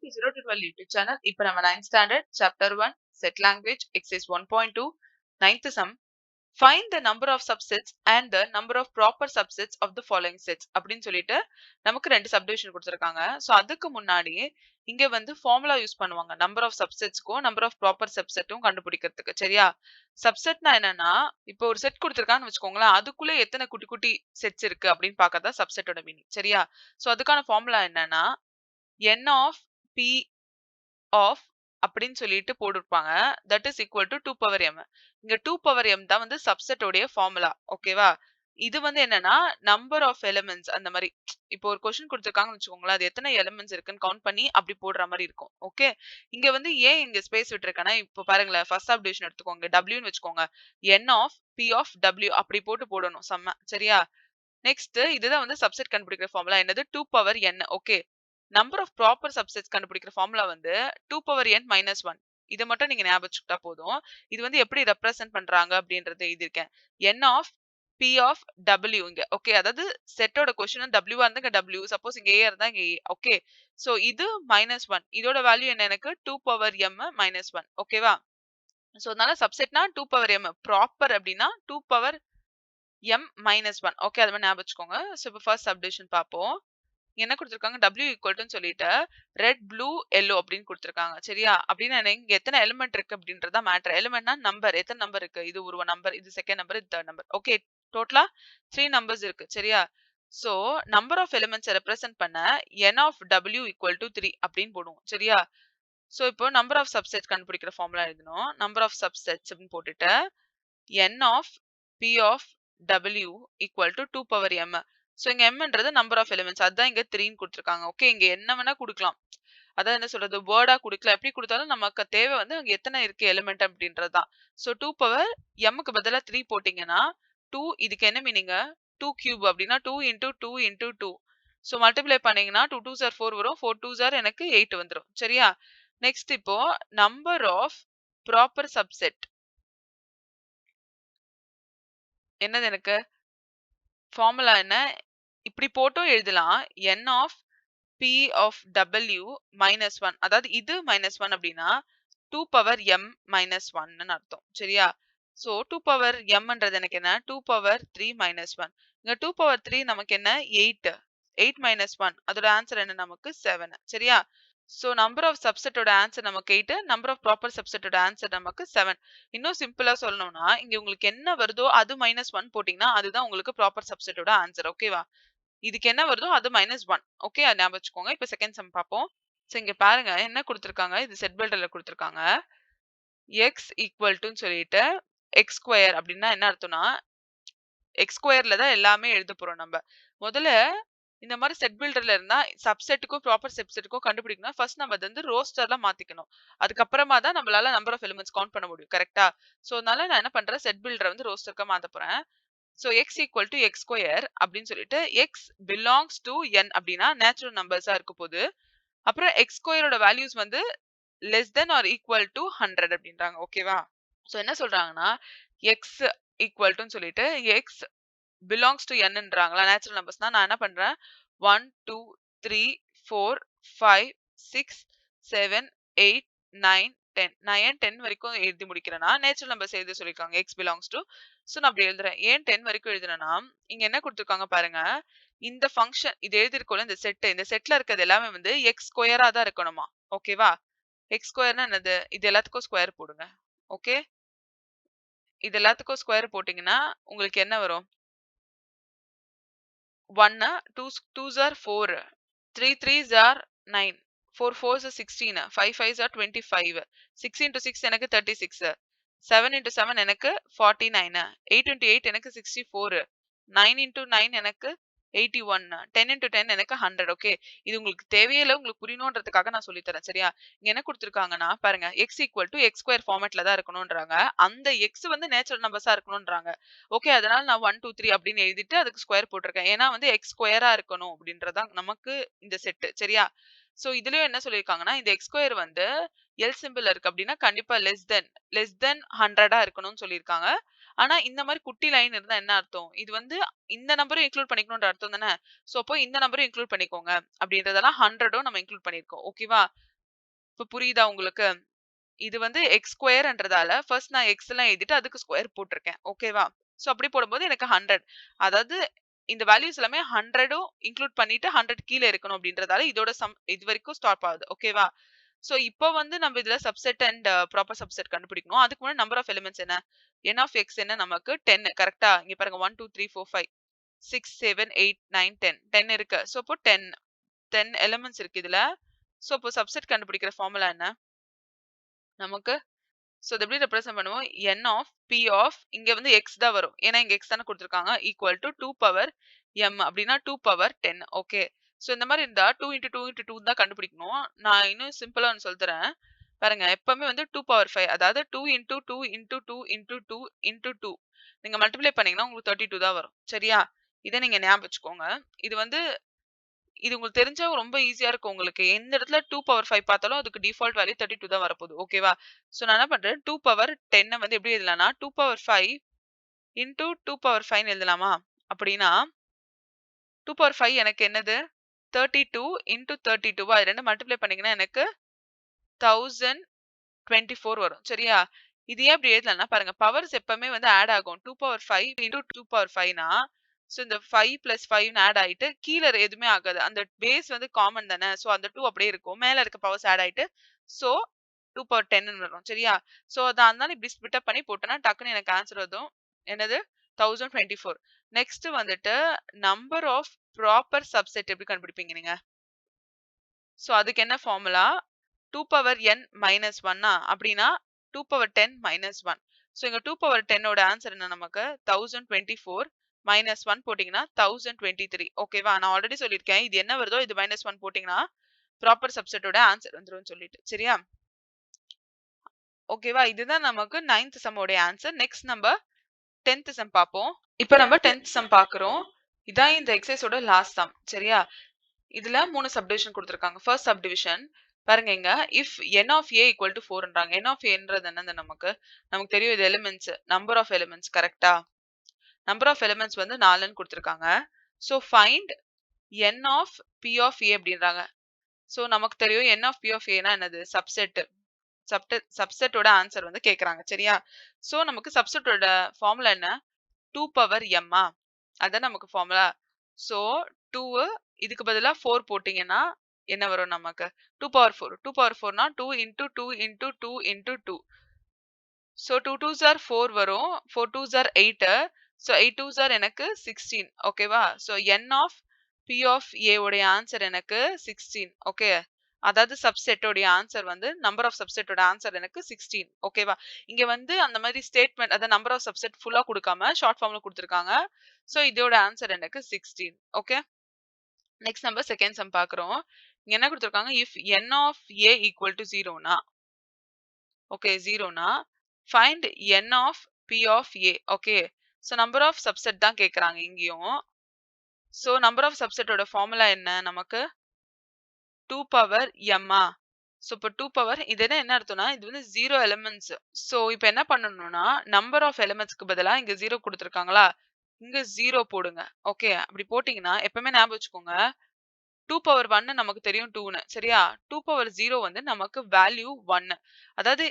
to 0 to 12 YouTube channel. இப்போ நம்ம 9th standard chapter 1 set language exercise 1.2 9th sum. Find the number of subsets and the number of proper subsets of the following sets அப்படின்னு சொல்லிட்டு நமக்கு ரெண்டு subdivision கொடுத்திருக்காங்க. So அதுக்கு முன்னாடி இங்க வந்து ஃபார்முலா யூஸ் பண்ணுவாங்க. நம்பர் ஆஃப் சப்செட்ஸ்க்கும் நம்பர் ஆஃப் ப்ராப்பர் சப்செட்டும் கண்டுபிடிக்கிறதுக்கு. சரியா? சப்செட்னா என்னன்னா இப்போ ஒரு செட் கொடுத்திருக்கான்னு வச்சுக்கோங்களேன். அதுக்குள்ள எத்தனை குட்டி குட்டி செட்ஸ் இருக்கு அப்படின்னு பார்க்கறதா சப்செட்டோட மீனிங். சரியா? சோ அதுக்கான ஃபார்முலா என்னன்னா n of p of அப்படின்னு சொல்லிட்டு போட்டுருப்பாங்க. that is equal to 2 power m. இங்க 2 power m தான் வந்து சப்செட் உடைய ஃபார்முலா. ஓகேவா? இது வந்து என்னன்னா நம்பர் ஆஃப் எலிமெண்ட்ஸ் அந்த மாதிரி இப்போ ஒரு கொஸ்டின் கொடுத்திருக்காங்கன்னு வச்சுக்கோங்களேன். அது எத்தனை எலிமெண்ட்ஸ் இருக்குன்னு கவுண்ட் பண்ணி அப்படி போடுற மாதிரி இருக்கும். ஓகே, இங்க வந்து ஏன் இங்க ஸ்பேஸ் விட்டுருக்கேன்னா இப்போ பாருங்களேன், ஃபர்ஸ்ட் சப்டிவிஷன் எடுத்துக்கோங்க, wன்னு வச்சுக்கோங்க, n of p of w அப்படி போட்டு போடணும் செம்ம. சரியா? நெக்ஸ்ட் இதுதான் வந்து சப்செட் கண்டுபிடிக்கிற ஃபார்முலா. என்னது? 2 power n. Okay, number of proper subsets கண்டுபிடிக்கிற ஃபார்முலா வந்து 2 பவர் n மைனஸ் 1. இதை மட்டும் நீங்க ஞாபகம் வச்சுக்கிட்டா போதும். இது வந்து எப்படி ரெப்ரசென்ட் பண்றாங்க அப்படின்றத எழுதியிருக்கேன். n of p of w இங்க. ஓகே, அதாவது செட்டோட கொஸ்டின் w இருந்தா இங்க w, சப்போஸ் இங்க a இருந்தா இங்க a. ஓகே, சோ இது மைனஸ் 1, இதோட வேல்யூ என்ன? எனக்கு 2 பவர் m மைனஸ் 1. ஓகேவா? சோ அதனால சப்செட்னா 2 பவர் m, ப்ராப்பர் அப்படின்னா 2 பவர் m மைனஸ் 1. ஓகே, அது மாதிரி ஞாபகம் வச்சுக்கோங்க. சோ இப்போ ஃபர்ஸ்ட் சப்டிவிஷன் பார்ப்போம். என்ன கொடுத்திருக்காங்க? w ஈக்குவல்ட்டுன்னு சொல்லிட்டு ரெட் ப்ளூ எல்லோ அப்படின்னு கொடுத்திருக்காங்க. சரியா? அப்படின்னா இங்க எத்தனை எலிமெண்ட் இருக்கு அப்படின்றதா மேட்டர். எலிமெண்ட்னா நம்பர், எத்தனை நம்பர் இருக்கு? இது ஒரு நம்பர், இது செகண்ட் நம்பர், இது தேர்ட் நம்பர். ஓகே, டோட்டலா 3 நம்பர்ஸ் இருக்கு. சரியா? So number of elements represent பண்ண n of w equal to 3 அப்படின்னு போடுவோம். சரியா? சோ இப்போ நம்பர் ஆஃப் சப்செட் கண்டுபிடிக்கிற ஃபார்முலா எழுதணும். நம்பர் ஆஃப் சப்செட்ஸ் அப்படின்னு போட்டுட்டு n of p of w equal to 2 power m. So இங்க mன்றது நம்பர் ஆஃப் எலிமெண்ட்ஸ், அதான் இங்க 3ன்னு கொடுத்திருக்காங்க. ஓகே, இங்க என்ன வேணா கொடுக்கலாம். அதான் என்ன சொல்றது, வேர்டா கொடுக்கலாம். எப்படி கொடுத்தாலும் நமக்கு தேவை வந்து அங்க எத்தனை இருக்கு எலிமெண்ட் அப்படின்றதுதான். சோ 2 பவர் mக்கு பதிலா 3 போட்டீங்கன்னா 2, இதுக்கு என்ன மீனிங்? 2 கியூப் அப்படின்னா 2 into 2 into 2. சோ மல்டிப்ளை பண்ணீங்கன்னா 2 2s are 4 வரும். 4 2s are எனக்கு 8 வந்துரும். சரியா? நெக்ஸ்ட் இப்போ நம்பர் ஆஃப் ப்ராப்பர் சப்செட் என்னது? எனக்கு ஃபார்முலா என்ன? இப்படி போட்டும் எழுதலாம். n of p of w minus 1. அதாவது இது minus 1 அப்படின்னா 2 பவர் m minus 1ன்னு அர்த்தம். சரியா? சோ 2 பவர் mன்றது எனக்கு என்ன? 2 பவர் 3 minus 1. இங்க 2 பவர் 3 நமக்கு என்ன? 8. 8 minus 1, அதோட ஆன்சர் என்ன? நமக்கு 7. சரியா? சோ நம்பர் ஆஃப் சப்செட்டோட ஆன்சர் நமக்கு 8, நம்பர் ஆஃப் ப்ராப்பர் சப்செட்டோட ஆன்சர் நமக்கு 7. இன்னும் சிம்பிளா சொல்லணும்னா இங்க உங்களுக்கு என்ன வருதோ அது -1 போட்டீங்கன்னா அதுதான் உங்களுக்கு ப்ராப்பர் சப்செட்டோட ஆன்சர். ஓகேவா? இதுக்கு என்ன வருதோ அது -1. ஓகே, அதை ஞாபகம் வச்சுக்கோங்க. இப்போ செகண்ட் சம் பார்ப்போம். சோ இங்க பாருங்க என்ன கொடுத்திருக்காங்க. இது செட் பில்டர்ல கொடுத்திருக்காங்க. x ஈக்குவல் டுன்னு சொல்லிட்டு x ஸ்கொயர் அப்படின்னா என்ன அர்த்தம்னா x ஸ்கொயர்ல தான் எல்லாமே எழுத போறோம் நம்ம. முதல்ல இந்த மாதிரி செட் பில்டர்ல இருந்தா சப்செட்டுக்கும் ப்ராப்பர் சப்செட்டுக்கும் கண்டுபிடிக்கணும். ஃபர்ஸ்ட் நம்ம வந்து ரோஸ்டர்ல மாத்திக்கணும். அதுக்கப்புறமா தான் நம்மளால நம்பர் ஆஃப் எலிமெண்ட்ஸ் கவுண்ட் பண்ண முடியும். கரெக்டா? சோ அதனால நான் என்ன பண்றேன், செட் பில்டரை வந்து ரோஸ்டர்க்கா மாத்த போறேன். So x equal to x square அப்படின்னு சொல்லிட்டு x பிலாங்ஸ் டு n அப்படின்னா நேச்சுரல் நம்பர்ஸா இருக்க போகுது. அப்புறம் x ஸ்கொயரோட வேல்யூஸ் வந்து less than or equal to 100 அப்படின்றாங்க. ஓகேவா? சோ என்ன சொல்றாங்கன்னா x ஈக்குவல் டுன்னு சொல்லிட்டு x பிலாங்ஸ் டு nன்றாங்களா, நேச்சுரல் நம்பர்ஸ்னா நான் என்ன பண்றேன், 1 2 3 4 5 6 7 8 9 10. நான் ஏன் 10 வரைக்கும் எழுதி முடிக்கிறேன்னா நேச்சுரல் நம்பர்ஸ் எழுத சொல்லிருக்காங்க. x belongs to. சோ நான் அப்படி எழுதுறேன். ஏன் 10 வரைக்கும் எழுதுறேன்னா இங்க என்ன கொடுத்திருக்காங்க பாருங்க. இந்த ஃபங்க்ஷன் இது எழுதிருக்கோம்ல, இந்த செட்ல இருக்கிறது எல்லாமே வந்து x ஸ்கொயரா தான் இருக்கணுமா. ஓகேவா? x ஸ்கொயர்னா என்னது? இது எல்லாத்துக்கும் ஸ்கொயர் போடுங்க. ஓகே, இது எல்லாத்துக்கும் ஸ்கொயர் போட்டீங்கன்னா உங்களுக்கு என்ன வரும்? 1 2 2s are 4, 3 3s are 9, 4 4s are 16, 5 5s are 25, 6 into 6 எனக்கு 36, 7 into 7 எனக்கு 49, 8 into 8 எனக்கு 64, 9 into 9 எனக்கு 81, 10 into 10 எனக்கு 100. ஓகே, இது உங்களுக்கு தேவையே இல்ல, உங்களுக்கு புரியணும்ன்றதுக்காக நான் சொல்லி தரேன். சரியா? இங்க என்ன கொடுத்திருக்காங்கன்னா பாருங்க, x equal to x square ஃபார்மேட்ல தான் இருக்கணும்ன்றாங்க. அந்த x வந்து நேச்சுரல் நம்பர்ஸா இருக்கணும்ன்றாங்க. ஓகே, அதனால நான் 1 2 3 அப்படின்னு எழுதிட்டு அதுக்கு ஸ்கொயர் போட்டிருக்கேன். ஏன்னா வந்து x ஸ்கொயரா இருக்கணும் அப்படின்றதான் நமக்கு இந்த செட். சரியா? சோ இதுலயும் என்ன சொல்லிருக்காங்கன்னா இந்த x ஸ்கொயர் வந்து எல் சிம்பிள் இருக்கு அப்படின்னா கண்டிப்பா லெஸ் தென் 100 இருக்கணும்னு சொல்லிருக்காங்க. ஆனா இந்த மாதிரி குட்டி லைன் இருந்தா என்ன அர்த்தம், இது வந்து இந்த நம்பரும் இன்க்ளூட் பண்ணிக்கணும்ன்ற அர்த்தம் தானே. சோ அப்போ இந்த நம்பரும் இன்க்ளூட் பண்ணிக்கோங்க அப்படின்றதெல்லாம் 100ம் நம்ம இன்க்ளூட் பண்ணிருக்கோம். ஓகேவா? இப்ப புரியுதா உங்களுக்கு? இது வந்து எக்ஸ் ஸ்கொயர்ன்றதால ஃபர்ஸ்ட் நான் எக்ஸ் எல்லாம் எழுதிட்டு அதுக்கு ஸ்கொயர் போட்டிருக்கேன். ஓகேவா? சோ அப்படி போடும்போது எனக்கு 100. அதாவது இந்த வேல்யூஸ் எல்லாமே 100ம் இன்க்ளூட் பண்ணிட்டு 100 கீழ இருக்கணும் அப்படின்றதால இதோட சம் இதுவரைக்கும் ஸ்டாப் ஆகுது. ஓகேவா? சோ இப்போ வந்து நம்ம இதுல சப்செட் அண்ட் ப்ராப்பர் சப்செட் கண்டுபிடிக்கணும். அதுக்கு முன்னாடி நம்பர் ஆஃப் எலிமெண்ட்ஸ் என்ன? n ஆஃப் x என்ன நமக்கு 10 கரெக்ட்டா? இங்க பாருங்க 1 2 3 4 5 6 7 8 9 10 10 இருக்கு. சோ அப்போ 10 எலிமெண்ட்ஸ் இருக்கு இதுல. சோ அப்போ சப்செட் கண்டுபிடிக்கிற ஃபார்முலா என்ன? நமக்கு சோ இத எப்படி ரெப்ரசன்ட் பண்ணுவோம்? n ஆஃப் p ஆஃப் இங்க வந்து x தான் வரும். ஏன்னா இங்க x தானே குடுத்திருக்காங்க. ஈக்குவல் டூ 2 பவர் m அப்படின்னா 2 பவர் 10. ஓகே. சோ இந்த மாரி இருந்தா 2 இன்டு 2 இன்டு 2 தான் கண்டுபிடிக்கணும். நான் இன்னும் சிம்பிளா ஒண்ணு சொல்லித் தரேன். பாருங்க எப்பவுமே வந்து 2 பவர் 5 அதாவது 2 இன்டு 2 இன்டு 2 இன்டு 2 இன்டு 2 நீங்க மல்டிப்ளை பண்ணீங்கன்னா உங்களுக்கு 32 தான் வரும். சரியா? இத நீங்க ஞாபகம் வச்சுக்கோங்க. இது வந்து இது உங்களுக்கு தெரிஞ்சா ரொம்ப ஈஸியா இருக்கும் உங்களுக்கு. எந்த இடத்துல 2 பவர் 5 பார்த்தாலும் அதுக்கு டிஃபால்ட் வேல்யூ 32 தான் வரப்போகுது. ஓகேவா? சோ நான் என்ன பண்றேன் 2 பவர் 10 வந்து எப்படி எழுதலாம்னா 2 பவர் 5 இன்டு 2 பவர் 5 எழுதலாமா? அப்படின்னா 2 பவர் 5 எனக்கு என்னது? 32 இன்டு 32 அது 2 மல்டிப்ளை பண்ணீங்கன்னா எனக்கு 1024 வரும். சரியா? இது ஏன் இப்படி எழுதலாம்னா பாருங்க பவர்ஸ் எப்பவுமே வந்து ஆட் ஆகும். 2 பவர் 5 இன்டு 2 பவர் 5னா சோ இந்த 5 பிளஸ் 5 ஆட் ஆயிட்டு கீழ எதுவுமே ஆகாது. அந்த பேஸ் வந்து காமன் தானே. சோ அந்த 2 அப்படியே இருக்கும். மேல இருக்க பவர்ஸ் ஆட் ஆயிட்டு சோ 2 பவர் 10ன்னு வரும். சரியா? சோ அதனால இப்படி ஸ்ப்ளிட் அப் பண்ணி போட்டேன்னா டக்குன்னு எனக்கு ஆன்சர் வரும். என்னது? 1024. நெக்ஸ்ட் வந்துட்டு நம்பர் ஆஃப் ப்ராப்பர் சப்செட் எப்படி கண்டுபிடிப்பீங்க நீங்க? சோ அதுக்கு என்ன ஃபார்முலா? 2 பவர் n மைனஸ் 1 அப்படின்னா 2 பவர் 10 மைனஸ் 1. சோ இங்க 2 பவர் 10 ஓட ஆன்சர் என்ன நமக்கு? 1024 மைனஸ் 1 போட்டீங்கன்னா 1023. ஓகேவா? நான் ஆல்ரெடி சொல்லியிருக்கேன். இது என்ன வருதோ இது மைனஸ் 1 போட்டீங்கன்னா ப்ராப்பர் சப்செட்டோட ஆன்சர் வந்துரும்னு சொல்லிட்டு. சரியா? ஓகேவா? இதுதான் நமக்கு 9th சம் உடைய ஆன்சர். நெக்ஸ்ட் நம்ம 10th சம் பார்ப்போம். இப்போ நம்ம 10th சம் பார்க்குறோம். இதான் இந்த எக்ஸசைஸோட லாஸ்ட் சம். சரியா? இதுல 3 சப்டிவிஷன் குடுத்திருக்காங்க. ஃபர்ஸ்ட் சப்டிவிஷன் பாருங்க இங்க if n of a equal to 4ன்றாங்க. n ஆஃப் aன்றது என்னது நமக்கு? நமக்கு தெரியும் இது எலிமெண்ட்ஸ். நம்பர் ஆஃப் எலிமெண்ட்ஸ் கரெக்ட்டா? நம்பர் ஆஃப் எலிமெண்ட்ஸ் வந்து 4ன்னு குடுத்திருக்காங்க. So find n of p of a அப்படின்றாங்க. சோ நமக்கு தெரியும் n of p of a னா என்னது? சப்செட். சப்செட்டோட ஆன்சர் வந்து கேக்குறாங்க. சரியா? சோ நமக்கு சப்செட்டோட ஃபார்முலா என்ன? 2 பவர் m அதான் நமக்கு ஃபார்முலா. சோ 2 இதுக்கு பதிலா 4 போட்டீங்கன்னா என்ன வரும் நமக்கு? 2 பவர் 4. 2 பவர் 4னா 2 into 2 into 2 into 2. So 2 2s are 4 வரும். 4 2s R 8. So 8 2s R எனக்கு 16. ஓகேவா? So n of p of a உடைய ஆன்சர் எனக்கு 16. ஓகே. அதாவது சப்செட்டோட ஆன்சர் வந்து நம்பர் ஆஃப் சப்செட்டோட ஆன்சர் எனக்கு 16. ஓகேவா? இங்க வந்து அந்த மாதிரி ஸ்டேட்மெண்ட் அத நம்பர் ஆஃப் சப்செட் ஃபுல்லா குடுக்காம ஷார்ட் ஃபார்ம்ல குடுத்திருக்காங்க. சோ இதோட ஆன்சர் எனக்கு 16. ஓகே. நெக்ஸ்ட் நம்ம செகண்ட் சம் பார்க்குறோம். இங்க என்ன குடுத்திருக்காங்க? If n of a equal to 0னா ஓகே 0னா find n of p of a. Okay. So number of subset தான் கேக்குறாங்க இங்கேயும். சோ நம்பர் ஆஃப் சப்செட்டோட ஃபார்முலா என்ன நமக்கு? 2 பவர் m சோ இப்போ 2 பவர் இது என்ன அர்த்தம்னா இது வந்து 0 எலிமெண்ட்ஸ். சோ இப்போ என்ன பண்ணணும்னா நம்பர் ஆஃப் எலிமெண்ட்ஸ்க்கு பதிலா இங்க 0 குடுத்திருக்காங்களா? இங்க 0 போடுங்க. ஓகே. அப்படி போட்டீங்கன்னா எப்பவுமே ஞாபகம் வச்சுக்கோங்க. 2 பவர் 1 நமக்கு தெரியும் 2ன்னு. சரியா? 2 பவர் 0 வந்து நமக்கு வேல்யூ 1. அதாவது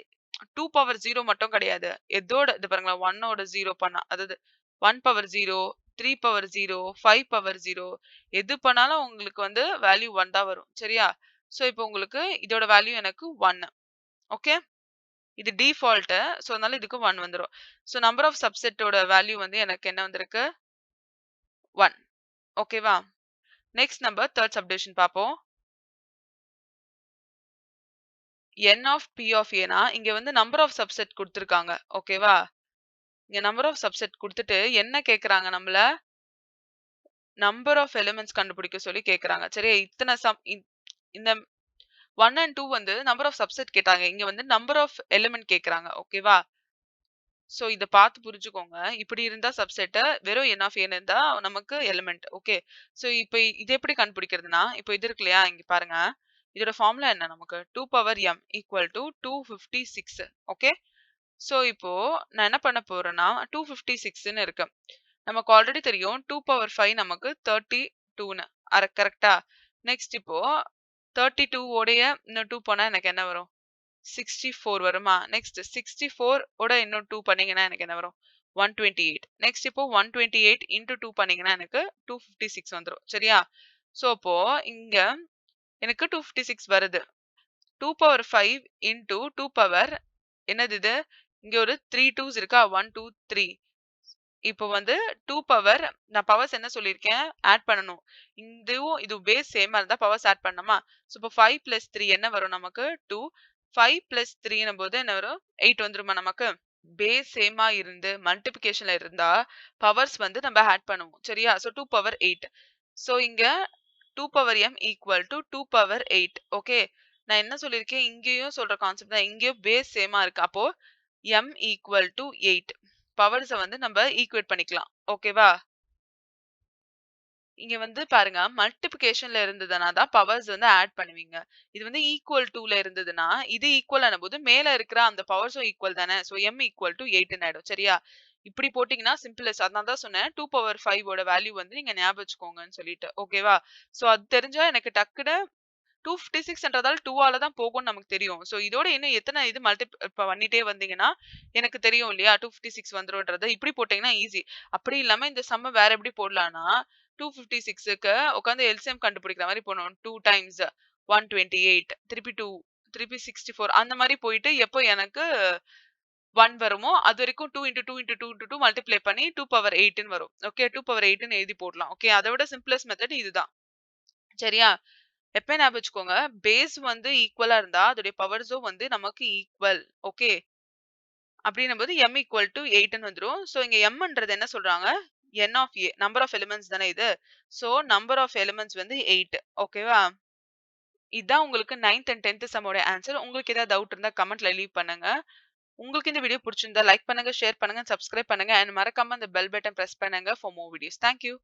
2 பவர் 0 மட்டும் கிடையாது. எதோட இது பாருங்களேன் 1ஓட 0 பண்ணா அதாவது 1 பவர் 0, 3 பவர் 0, 5 பவர் 0 எது பண்ணாலும் உங்களுக்கு வந்து வேல்யூ 1 தான் வரும். சரியா? சோ இப்போ உங்களுக்கு இதோட வேல்யூ எனக்கு 1. ஓகே. இது டிஃபால்ட். சோ அதனால இதுக்கு 1 வந்துரும். சோ நம்பர் ஆஃப் சப்செட்டோட வேல்யூ வந்து எனக்கு என்ன வந்திருக்கு? 1. ஓகேவா? நெக்ஸ்ட் நம்ம தேர்ட் சப்டிவிஷன் பார்ப்போம். n of p of a இங்க வந்து நம்பர் ஆஃப் சப்செட் குடுத்திருக்காங்க. ஓகேவா? இங்க நம்பர் ஆஃப் சப்செட் குடுத்துட்டு என்ன கேக்குறாங்க நம்மள? நம்பர் ஆஃப் எலிமெண்ட்ஸ் கண்டுபிடிக்க சொல்லி கேக்குறாங்க. சரியா? இத்தன சம் இந்த 1 அண்ட் 2 வந்து நம்பர் ஆஃப் சப்செட் கேட்டாங்க. இங்க வந்து நம்பர் ஆஃப் எலிமெண்ட் கேக்குறாங்க. ஓகேவா? சோ இத பார்த்து புரிஞ்சுக்கோங்க. இப்படி இருந்தா சப்செட் வெறும் n ஆஃப் n இருந்தா நமக்கு எலிமெண்ட். ஓகே. சோ இப்போ இது எப்படி கண்டுபிடிக்கிறதுனா, இப்போ இது இருக்கு இல்லையா? இங்க பாருங்க. இதோட ஃபார்முலா என்ன நமக்கு? 2 power m equal to 256. Okay. So இப்போ நான் என்ன பண்ண போறேன்னா 256ன்னு இருக்கு. நமக்கு ஆல்ரெடி தெரியும் 2 பவர் 5 நமக்கு 32ன்னு. கரெக்ட்டா? நெக்ஸ்ட் இப்போ 32 உடைய இன்னும் 2 போனா எனக்கு என்ன வரும்? 64 வருமா? நெக்ஸ்ட் 64 ஓட இன்னும் 2 பண்ணீங்கன்னா எனக்கு என்ன வரும்? 128. நெக்ஸ்ட் இப்போ 128 இன்டு 2 பண்ணீங்கன்னா எனக்கு 256 வந்துரும். சரியா? சோ அப்போ இங்க எனக்கு 256 வருது. 2 பவர் 5 இன்டு 2 பவர் என்னது இது? இங்க ஒரு 3 2s இருக்கா? 1 2 3. இப்போ வந்து 2 பவர் நான் பவர்ஸ் என்ன சொல்லியிருக்கேன்? ஆட் பண்ணணும். இது பேஸ் சேமா இருந்தா பவர்ஸ் ஆட் பண்ணணுமா? சோ இப்போ 5 பிளஸ் 3 என்ன வரும் நமக்கு? 2. 5 பிளஸ் 3 போது என்ன வரும்? 8 வந்துருமா நமக்கு? பேஸ் சேமா இருந்து மல்டிப்ளிகேஷன்ல இருந்தா பவர்ஸ் வந்து நம்ம ஆட் பண்ணுவோம். சரியா? So 2 power 8. சோ இங்க 2 power m equal to 2 power 8. Okay. நான் என்ன சொல்லியிருக்கேன்? இங்கேயும் சொல்ற கான்செப்ட் தான். இங்கேயும் பேஸ் சேமா இருக்கு. அப்போ m ஈக்குவல் டு 8. பவர்ஸ வந்து நம்ம ஈக்குவேட் பண்ணிக்கலாம். ஓகேவா? இங்க வந்து பாருங்க மல்டிப்ளிகேஷன்ல இருந்ததுனா தான் பவர்ஸ் வந்து ஆட் பண்ணுவீங்க. இது வந்து ஈக்குவல் டூல இருந்ததுன்னா, இது ஈக்குவல் ஆனபோது மேல இருக்கிற அந்த பவர்ஸும் ஈக்குவல் தானே. சோ m ஈக்குவல் டு 8ன்னு ஆயிடும். சரியா? இப்படி போட்டீங்கன்னா சிம்பிளஸ்ட். அதனால தான் சொன்னேன் 2 பவர் 5 ஓட வேல்யூ வந்து நீங்க ஞாபகம் வச்சுக்கோங்கன்னு சொல்லிட்டு. ஓகேவா? சோ அது தெரிஞ்சா எனக்கு டக்குனு 256ன்றதால 2 ஆல தான் போகும்னு நமக்கு தெரியும். சோ இதோட இன்னும் எத்தன இது பண்ணிட்டே வந்தீங்கன்னா, எனக்கு தெரியும் இல்லையா? 256 வந்துரும்ன்றது. இப்படி போட்டீங்கன்னா ஈஸி. அப்படி இல்லாம இந்த சம்ம வேற எப்படி போடலாம்னா, 256க்கு உட்கார்ந்து எல்சிஎம் கண்டுபிடிக்கிற மாரி போடணும். 2 டைம்ஸ் 128 திருப்பி 2 திருப்பி 64 அந்த மாரி போயிட்டு எப்போ எனக்கு 1 வருமோ, அதுவரைக்கும் 2 இன்டு 2 இன்டு 2 இன்டு 2 மல்டிப்ளை பண்ணி 2 பவர் 8ன்னு வரும். ஓகே 2 பவர் 8ன்னு எழுதி போடலாம். ஓகே அத விட சிம்ப்ளஸ்ட் மெத்தட் இதுதான். சரியா? எப்ப ஞாபகம் வச்சுக்கோங்க. பேஸ் வந்து ஈக்குவலா இருந்தா, அதோட பவர்ஸும் வந்து நமக்கு ஈக்குவல். ஓகே. அப்படின்னும்போது m ஈக்குவல் டூ 8ன்னு வந்துரும். சோ இங்க mன்றது என்ன சொல்றாங்க? n of a number of elements தானே இது. சோ நம்பர் ஆஃப் எலிமெண்ட்ஸ் வந்து 8. ஓகேவா? இதான் உங்களுக்கு 9th அண்ட் 10th சம்மோட ஆன்சர். உங்களுக்கு ஏதாவது டவுட் இருந்தா கமெண்ட்ல லீவ் பண்ணுங்க. உங்களுக்கு இந்த வீடியோ புடிச்சிருந்தா லைக் பண்ணுங்க, ஷேர் பண்ணுங்க, சப்ஸ்கிரைப் பண்ணுங்க அண்ட் மறக்காம அந்த பெல் பட்டன் பிரஸ் பண்ணுங்க for more videos. Thank you.